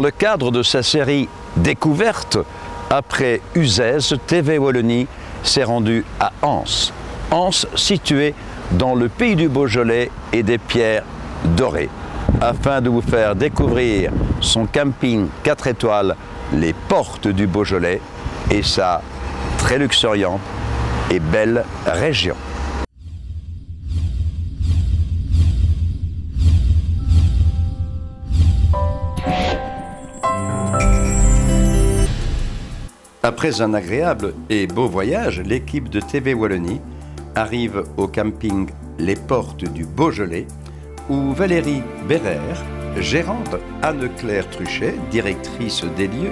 le cadre de sa série Découverte, après Uzès, TV Wallonie s'est rendu à Anse. Anse, situé dans le pays du Beaujolais et des pierres dorées, afin de vous faire découvrir son camping 4 étoiles, les Portes du Beaujolais, et sa très luxuriante et belle région. Après un agréable et beau voyage, l'équipe de TV Wallonie arrive au camping Les Portes du Beaujolais, où Valérie Bérère, gérante, Anne-Claire Truchet, directrice des lieux,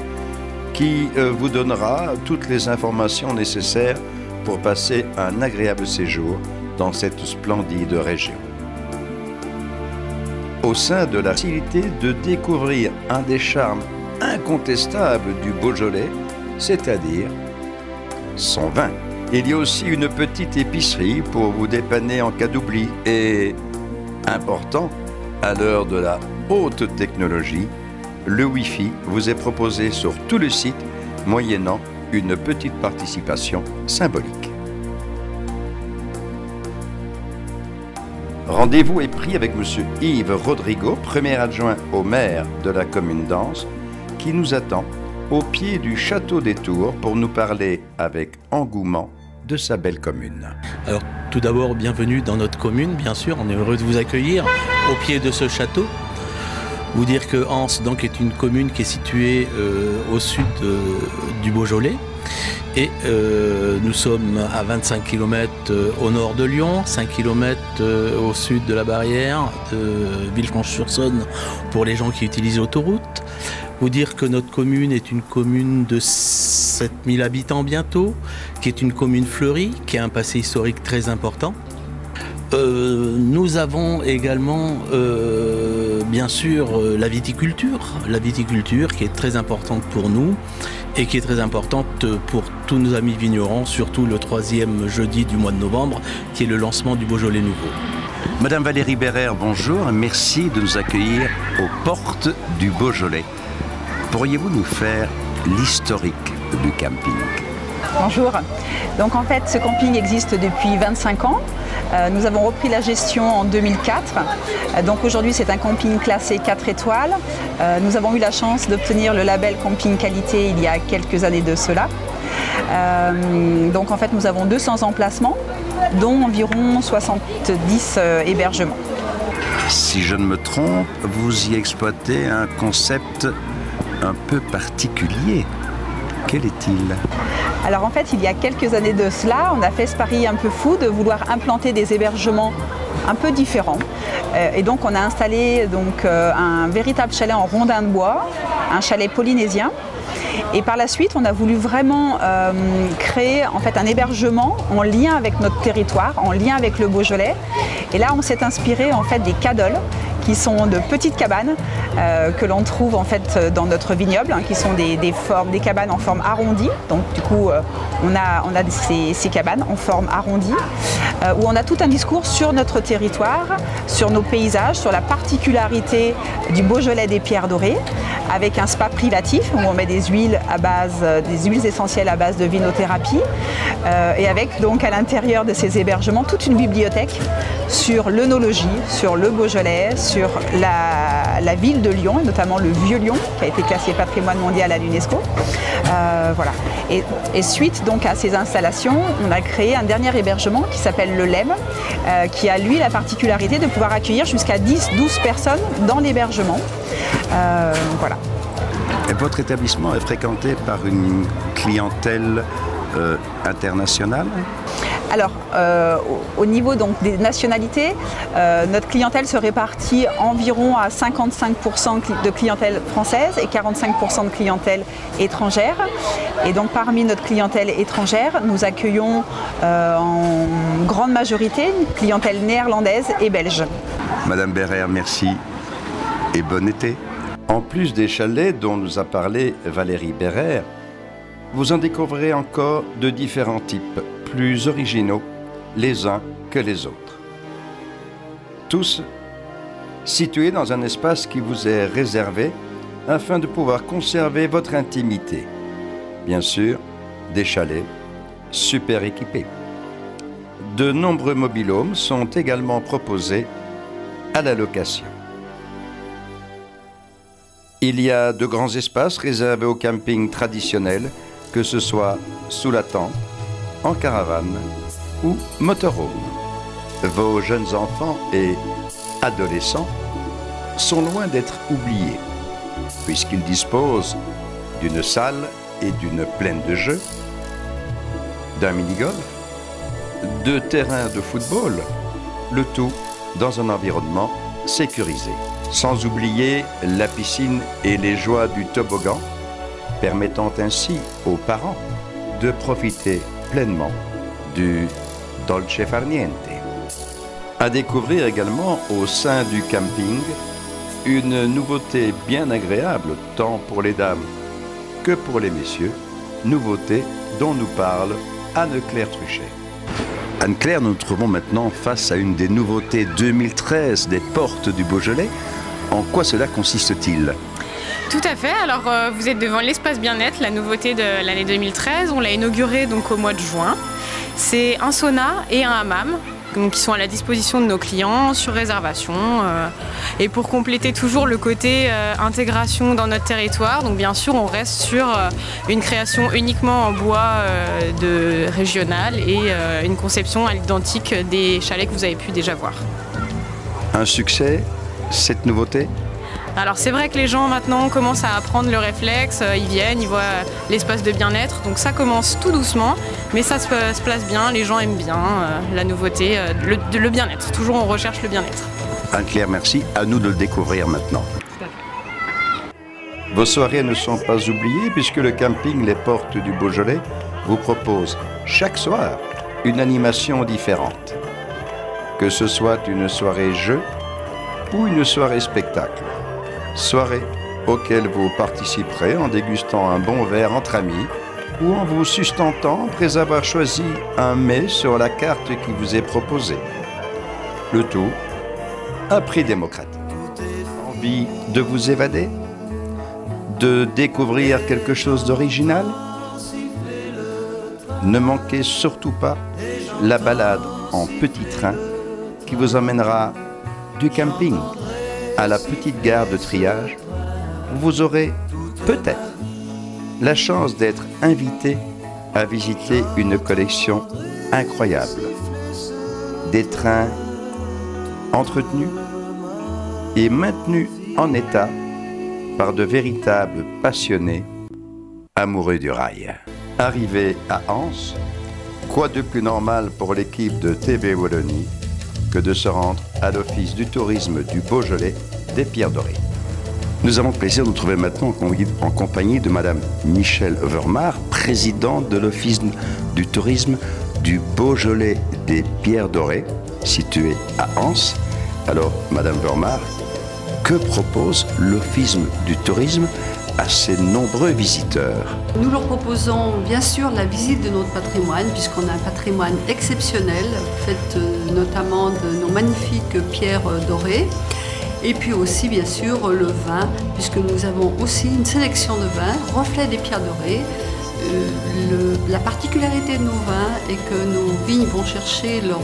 qui vous donnera toutes les informations nécessaires pour passer un agréable séjour dans cette splendide région. Au sein de la facilité de découvrir un des charmes incontestables du Beaujolais, c'est-à-dire son vin. Il y a aussi une petite épicerie pour vous dépanner en cas d'oubli et, important, à l'heure de la haute technologie, le Wi-Fi vous est proposé sur tout le site, moyennant une petite participation symbolique. Rendez-vous est pris avec M. Yves Rodrigo, premier adjoint au maire de la commune d'Anse, qui nous attend au pied du château des Tours pour nous parler avec engouement de sa belle commune. Alors tout d'abord, bienvenue dans notre commune, bien sûr, on est heureux de vous accueillir au pied de ce château. Vous dire que Anse donc, est une commune qui est située au sud du Beaujolais et nous sommes à 25 km au nord de Lyon, 5 km au sud de la barrière de Villefranche-sur-Saône pour les gens qui utilisent l'autoroute. Vous dire que notre commune est une commune de 7000 habitants bientôt, qui est une commune fleurie, qui a un passé historique très important. Nous avons également, bien sûr, la viticulture qui est très importante pour nous et qui est très importante pour tous nos amis vignerons, surtout le 3e jeudi du mois de novembre, qui est le lancement du Beaujolais nouveau. Madame Valérie Bérère, bonjour, merci de nous accueillir aux Portes du Beaujolais. Pourriez-vous nous faire l'historique du camping? Bonjour. Donc en fait, ce camping existe depuis 25 ans. Nous avons repris la gestion en 2004. Donc aujourd'hui, c'est un camping classé 4 étoiles. Nous avons eu la chance d'obtenir le label camping qualité il y a quelques années de cela. Donc en fait, nous avons 200 emplacements, dont environ 70 hébergements. Si je ne me trompe, vous y exploitez un concept un peu particulier. Quel est-il? Alors en fait, il y a quelques années de cela, on a fait ce pari un peu fou de vouloir implanter des hébergements un peu différents. Et donc on a installé un véritable chalet en rondin de bois, un chalet polynésien. Et par la suite, on a voulu vraiment créer en fait un hébergement en lien avec notre territoire, en lien avec le Beaujolais. Et là, on s'est inspiré en fait des cadoles, qui sont de petites cabanes que l'on trouve en fait dans notre vignoble, hein, qui sont des cabanes en forme arrondie. Donc du coup, on a ces cabanes en forme arrondie, où on a tout un discours sur notre territoire, sur nos paysages, sur la particularité du Beaujolais des pierres dorées, avec un spa privatif où on met des huiles essentielles à base de vinothérapie, et avec donc à l'intérieur de ces hébergements toute une bibliothèque sur l'œnologie, sur le Beaujolais, sur la ville de Lyon, et notamment le Vieux Lyon, qui a été classé patrimoine mondial à l'UNESCO. Voilà. Et suite donc à ces installations, on a créé un dernier hébergement qui s'appelle le LEM, qui a lui la particularité de pouvoir accueillir jusqu'à 10-12 personnes dans l'hébergement. Voilà. Et votre établissement est fréquenté par une clientèle internationale? Alors, au niveau donc, des nationalités, notre clientèle se répartit environ à 55% de clientèle française et 45% de clientèle étrangère. Et donc parmi notre clientèle étrangère, nous accueillons en grande majorité une clientèle néerlandaise et belge. Madame Bérère, merci et bon été. En plus des chalets dont nous a parlé Valérie Bérère, vous en découvrez encore de différents types, plus originaux les uns que les autres. Tous situés dans un espace qui vous est réservé afin de pouvoir conserver votre intimité. Bien sûr, des chalets super équipés. De nombreux mobil-homes sont également proposés à la location. Il y a de grands espaces réservés au camping traditionnel, que ce soit sous la tente, en caravane ou motorhome. Vos jeunes enfants et adolescents sont loin d'être oubliés, puisqu'ils disposent d'une salle et d'une plaine de jeux, d'un mini-golf, de terrains de football, le tout dans un environnement sécurisé. Sans oublier la piscine et les joies du toboggan, permettant ainsi aux parents de profiter pleinement du dolce far niente. À découvrir également au sein du camping une nouveauté bien agréable tant pour les dames que pour les messieurs, nouveauté dont nous parle Anne-Claire Truchet. Anne-Claire, nous nous trouvons maintenant face à une des nouveautés 2013 des portes du Beaujolais. En quoi cela consiste-t-il ? Tout à fait, alors vous êtes devant l'espace bien-être, la nouveauté de l'année 2013. On l'a inauguré donc au mois de juin. C'est un sauna et un hammam donc, qui sont à la disposition de nos clients sur réservation. Et pour compléter toujours le côté intégration dans notre territoire, donc bien sûr on reste sur une création uniquement en bois régional et une conception à l'identique des chalets que vous avez pu déjà voir. Un succès, cette nouveauté ? Alors c'est vrai que les gens maintenant commencent à apprendre le réflexe, ils viennent, ils voient l'espace de bien-être, donc ça commence tout doucement, mais ça se place bien, les gens aiment bien la nouveauté, le bien-être, toujours on recherche le bien-être. Anne-Claire, merci, à nous de le découvrir maintenant. Tout à fait. Vos soirées ne sont pas oubliées puisque le camping Les Portes du Beaujolais vous propose chaque soir une animation différente. Que ce soit une soirée jeu ou une soirée spectacle. Soirée auquel vous participerez en dégustant un bon verre entre amis ou en vous sustentant après avoir choisi un mets sur la carte qui vous est proposée. Le tout à prix démocratique. Envie de vous évader ? De découvrir quelque chose d'original ? Ne manquez surtout pas la balade en petit train qui vous emmènera du camping à la petite gare de triage, où vous aurez peut-être la chance d'être invité à visiter une collection incroyable. Des trains entretenus et maintenus en état par de véritables passionnés amoureux du rail. Arrivé à Anse, quoi de plus normal pour l'équipe de TV Wallonie que de se rendre à l'Office du tourisme du Beaujolais des Pierres Dorées. Nous avons le plaisir de nous trouver maintenant en compagnie de Madame Michèle Vermar, présidente de l'Office du tourisme du Beaujolais des Pierres Dorées, situé à Anse. Alors, Madame Vermar, que propose l'Office du tourisme à ces nombreux visiteurs? Nous leur proposons bien sûr la visite de notre patrimoine, puisqu'on a un patrimoine exceptionnel, fait notamment de nos magnifiques pierres dorées. Et puis aussi bien sûr le vin, puisque nous avons aussi une sélection de vins, reflet des pierres dorées. La particularité de nos vins est que nos vignes vont chercher leur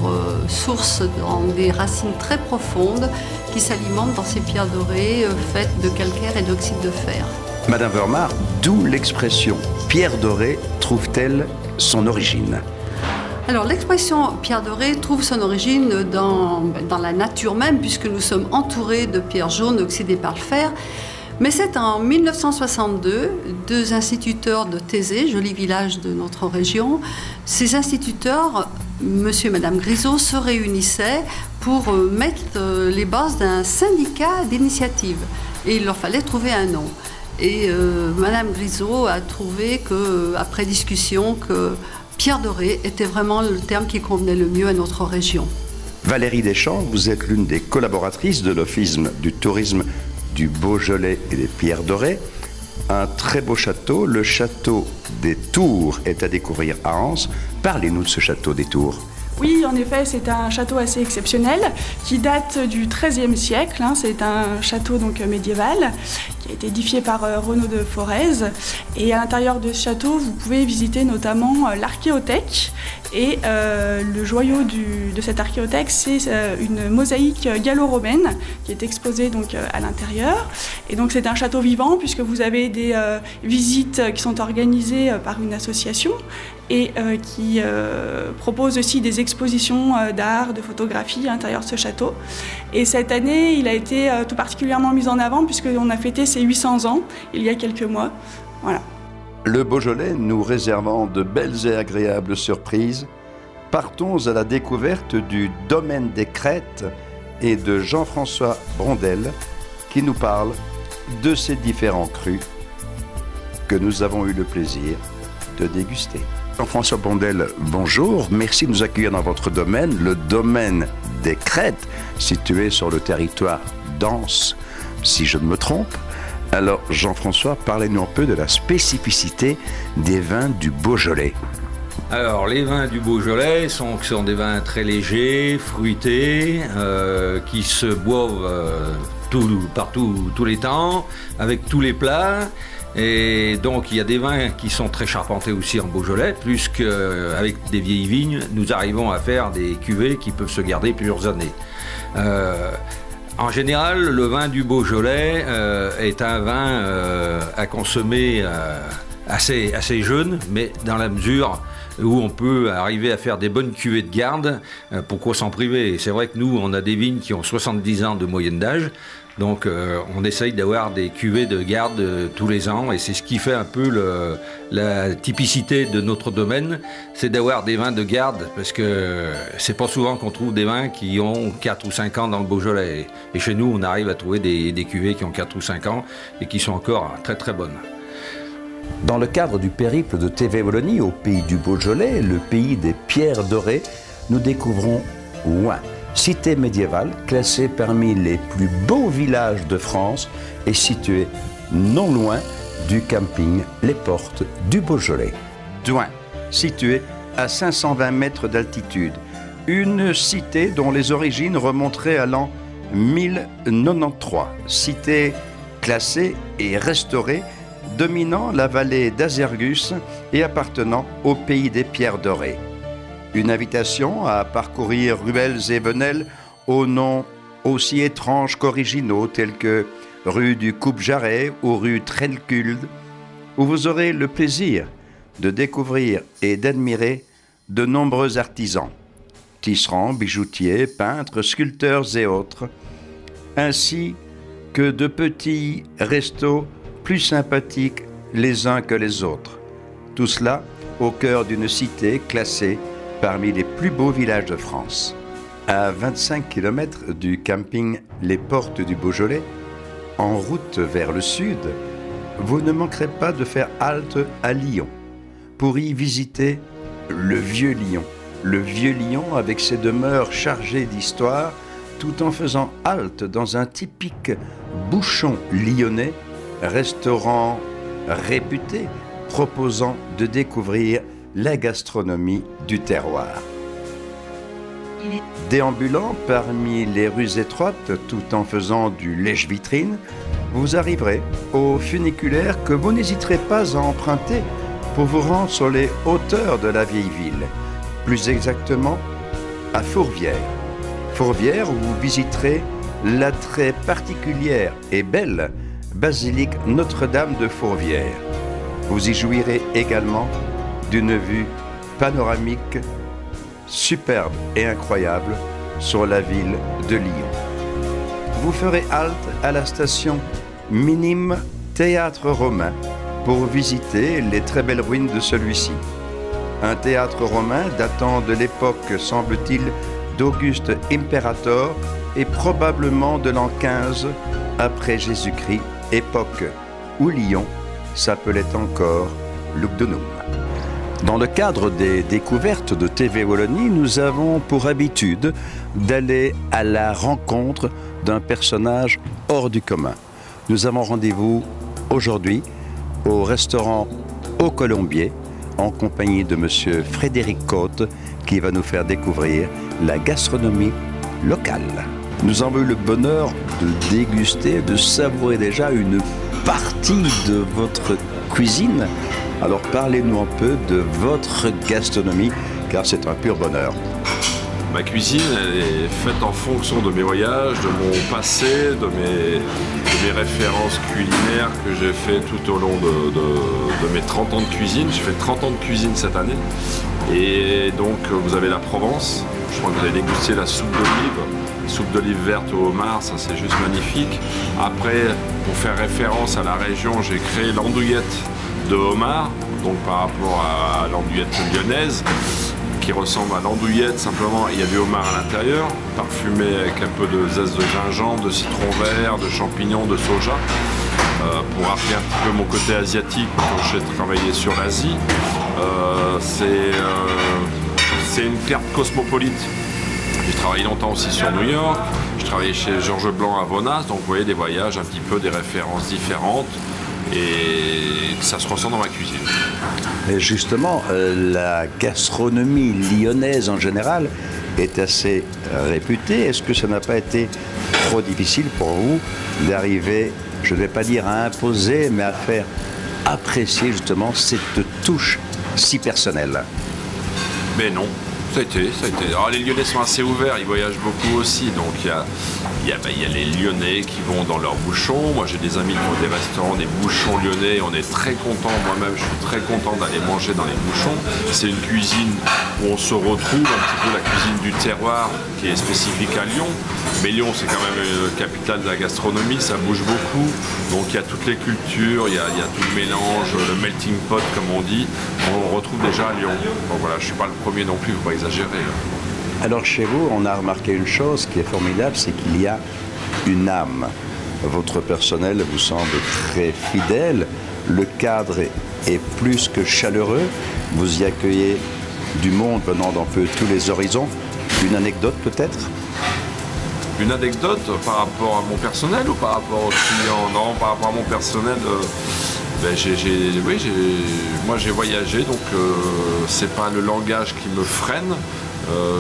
source dans des racines très profondes qui s'alimentent dans ces pierres dorées faites de calcaire et d'oxyde de fer. Madame Vermar, d'où l'expression « pierre dorée » trouve-t-elle son origine? Alors l'expression pierre dorée trouve son origine dans la nature même, puisque nous sommes entourés de pierres jaunes oxydées par le fer. Mais c'est en 1962, deux instituteurs de Thésée, joli village de notre région, ces instituteurs, monsieur et madame Grisot, se réunissaient pour mettre les bases d'un syndicat d'initiative. Et il leur fallait trouver un nom. Et madame Grisot a trouvé, après discussion, que pierre dorée était vraiment le terme qui convenait le mieux à notre région. Valérie Deschamps, vous êtes l'une des collaboratrices de l'Office du tourisme du Beaujolais et des Pierres Dorées. Un très beau château, le château des Tours, est à découvrir à Anse. Parlez-nous de ce château des Tours. Oui, en effet, c'est un château assez exceptionnel qui date du XIIIe siècle. C'est un château donc médiéval qui a été édifié par Renaud de Forez. Et à l'intérieur de ce château, vous pouvez visiter notamment l'archéothèque. Et le joyau de cette archéothèque, c'est une mosaïque gallo-romaine qui est exposée donc à l'intérieur. Et donc c'est un château vivant puisque vous avez des visites qui sont organisées par une association et qui propose aussi des expositions d'art, de photographie à l'intérieur de ce château. Et cette année, il a été tout particulièrement mis en avant puisqu'on a fêté ses 800 ans il y a quelques mois. Voilà. Le Beaujolais nous réservant de belles et agréables surprises, partons à la découverte du domaine des Crêtes et de Jean-François Brondel qui nous parle de ces différents crus que nous avons eu le plaisir de déguster. Jean-François Brondel, bonjour, merci de nous accueillir dans votre domaine, le domaine des Crêtes, situé sur le territoire d'Ans, si je ne me trompe. Alors Jean-François, parlez-nous un peu de la spécificité des vins du Beaujolais. Alors les vins du Beaujolais sont des vins très légers, fruités, qui se boivent partout, tous les temps, avec tous les plats. Et donc il y a des vins qui sont très charpentés aussi en Beaujolais, plus qu'avec des vieilles vignes, nous arrivons à faire des cuvées qui peuvent se garder plusieurs années. En général, le vin du Beaujolais est un vin à consommer assez jeune, mais dans la mesure où on peut arriver à faire des bonnes cuvées de garde, pourquoi s'en priver? C'est vrai que nous, on a des vignes qui ont 70 ans de moyenne d'âge, donc on essaye d'avoir des cuvées de garde tous les ans, et c'est ce qui fait un peu la typicité de notre domaine, c'est d'avoir des vins de garde, parce que c'est pas souvent qu'on trouve des vins qui ont 4 ou 5 ans dans le Beaujolais. Et chez nous, on arrive à trouver des cuvées qui ont 4 ou 5 ans et qui sont encore très très bonnes. Dans le cadre du périple de TV Wallonie au pays du Beaujolais, le pays des pierres dorées, nous découvrons Ouin, cité médiévale classée parmi les plus beaux villages de France et située non loin du camping Les Portes du Beaujolais. Douin, située à 520 mètres d'altitude, une cité dont les origines remonteraient à l'an 1093, cité classée et restaurée, dominant la vallée d'Azergus et appartenant au pays des pierres dorées. Une invitation à parcourir ruelles et venelles aux noms aussi étranges qu'originaux tels que rue du Coupe-Jarret ou rue Trelkulde, où vous aurez le plaisir de découvrir et d'admirer de nombreux artisans, tisserands, bijoutiers, peintres, sculpteurs et autres, ainsi que de petits restos plus sympathiques les uns que les autres. Tout cela au cœur d'une cité classée parmi les plus beaux villages de France. À 25 km du camping Les Portes du Beaujolais, en route vers le sud, vous ne manquerez pas de faire halte à Lyon pour y visiter le Vieux Lyon. Le Vieux Lyon avec ses demeures chargées d'histoire, tout en faisant halte dans un typique bouchon lyonnais, restaurant réputé proposant de découvrir la gastronomie du terroir. Déambulant parmi les rues étroites tout en faisant du lèche-vitrine, vous arriverez au funiculaire que vous n'hésiterez pas à emprunter pour vous rendre sur les hauteurs de la vieille ville, plus exactement à Fourvière. Fourvière où vous visiterez la très particulière et belle basilique Notre-Dame de Fourvière. Vous y jouirez également d'une vue panoramique superbe et incroyable sur la ville de Lyon. Vous ferez halte à la station minime Théâtre Romain pour visiter les très belles ruines de celui-ci. Un théâtre romain datant de l'époque, semble-t-il, d'Auguste Imperator et probablement de l'an 15 après Jésus-Christ, époque où Lyon s'appelait encore Lugdunum. Dans le cadre des découvertes de TV Wallonie, nous avons pour habitude d'aller à la rencontre d'un personnage hors du commun. Nous avons rendez-vous aujourd'hui au restaurant Au Colombier en compagnie de monsieur Frédéric Côte qui va nous faire découvrir la gastronomie locale. Nous avons eu le bonheur de déguster, de savourer déjà une partie de votre cuisine. Alors parlez-nous un peu de votre gastronomie, car c'est un pur bonheur. Ma cuisine, elle est faite en fonction de mes voyages, de mon passé, de mes références culinaires que j'ai fait tout au long de mes 30 ans de cuisine. J'ai fait 30 ans de cuisine cette année. Et donc, vous avez la Provence. Je crois que vous avez dégusté la soupe d'olive verte au homard, ça c'est juste magnifique. Après, pour faire référence à la région, j'ai créé l'andouillette de homard, donc par rapport à l'andouillette lyonnaise, qui ressemble à l'andouillette, simplement il y a du homard à l'intérieur, parfumé avec un peu de zeste de gingembre, de citron vert, de champignons, de soja, pour rappeler un petit peu mon côté asiatique quand j'ai travaillé sur l'Asie. C'est une carte cosmopolite. J'ai travaillé longtemps aussi sur New York, je travaillais chez Georges Blanc à Vonas, donc vous voyez des voyages un petit peu, des références différentes, et ça se ressent dans ma cuisine. Et justement, la gastronomie lyonnaise en général est assez réputée. Est-ce que ça n'a pas été trop difficile pour vous d'arriver, je ne vais pas dire à imposer, mais à faire apprécier justement cette touche si personnelle? Mais non, ça a été. Alors les Lyonnais sont assez ouverts, ils voyagent beaucoup aussi, donc il y a les Lyonnais qui vont dans leurs bouchons. Moi j'ai des amis qui ont des restaurants, des bouchons lyonnais, on est très contents, moi-même je suis très content d'aller manger dans les bouchons. C'est une cuisine où on se retrouve un petit peu la cuisine du terroir qui est spécifique à Lyon. Mais Lyon c'est quand même une capitale de la gastronomie, ça bouge beaucoup, donc il y a toutes les cultures, il y a tout le mélange, le melting pot comme on dit, on retrouve déjà à Lyon. Donc voilà, je ne suis pas le premier non plus, il ne faut pas exagérer. Alors chez vous, on a remarqué une chose qui est formidable, c'est qu'il y a une âme. Votre personnel vous semble très fidèle, le cadre est plus que chaleureux, vous y accueillez du monde venant d'un peu tous les horizons. Une anecdote peut-être? Une anecdote par rapport à mon personnel ou par rapport aux clients? Non, par rapport à mon personnel, moi j'ai voyagé, donc c'est pas le langage qui me freine.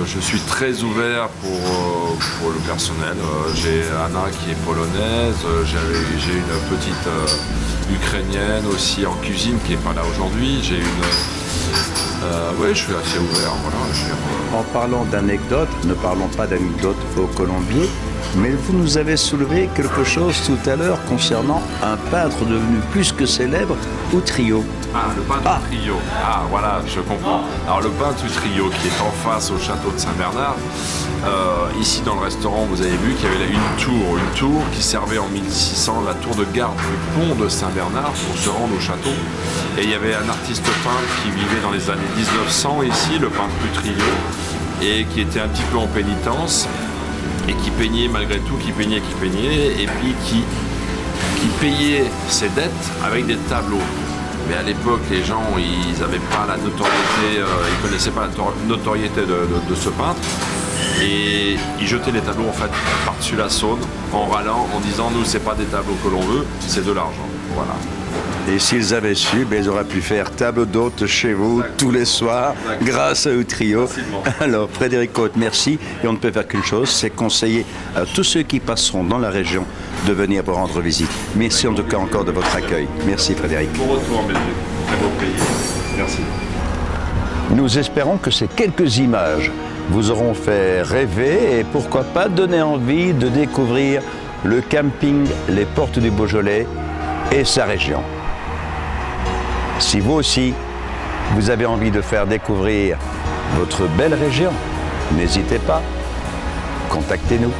Je suis très ouvert pour le personnel. J'ai Anna qui est polonaise, j'ai une petite ukrainienne aussi en cuisine qui n'est pas là aujourd'hui. J'ai oui, je suis assez ouvert. Voilà, En parlant d'anecdotes, ne parlons pas d'anecdotes au Colombier, mais vous nous avez soulevé quelque chose tout à l'heure concernant un peintre devenu plus que célèbre, Utrillo. Ah, le peintre Utrillo. Ah, voilà, je comprends. Alors, le peintre Utrillo qui est en face au château de Saint-Bernard, ici dans le restaurant, vous avez vu qu'il y avait une tour qui servait en 1600, la tour de garde du pont de Saint-Bernard pour se rendre au château. Et il y avait un artiste peintre qui vivait dans les années 1900 ici, le peintre Utrillo, et qui était un petit peu en pénitence et qui peignait malgré tout, qui peignait, et puis qui payait ses dettes avec des tableaux. Mais à l'époque, les gens, ils n'avaient pas la notoriété, ils connaissaient pas la notoriété de ce peintre. Et ils jetaient les tableaux en fait par-dessus la Saône en râlant, en disant nous c'est pas des tableaux que l'on veut, c'est de l'argent. Voilà. Et s'ils avaient su, ils auraient pu faire table d'hôte chez vous tous les soirs grâce à Utrillo. Alors Frédéric Côte, merci. Et on ne peut faire qu'une chose, c'est conseiller à tous ceux qui passeront dans la région de venir vous rendre visite. Merci en tout cas encore de votre accueil. Merci Frédéric. Bon retour en Belgique. Très beau pays. Merci. Nous espérons que ces quelques images vous auront fait rêver et pourquoi pas donner envie de découvrir le camping Les Portes du Beaujolais et sa région. Si vous aussi, vous avez envie de faire découvrir votre belle région, n'hésitez pas, contactez-nous.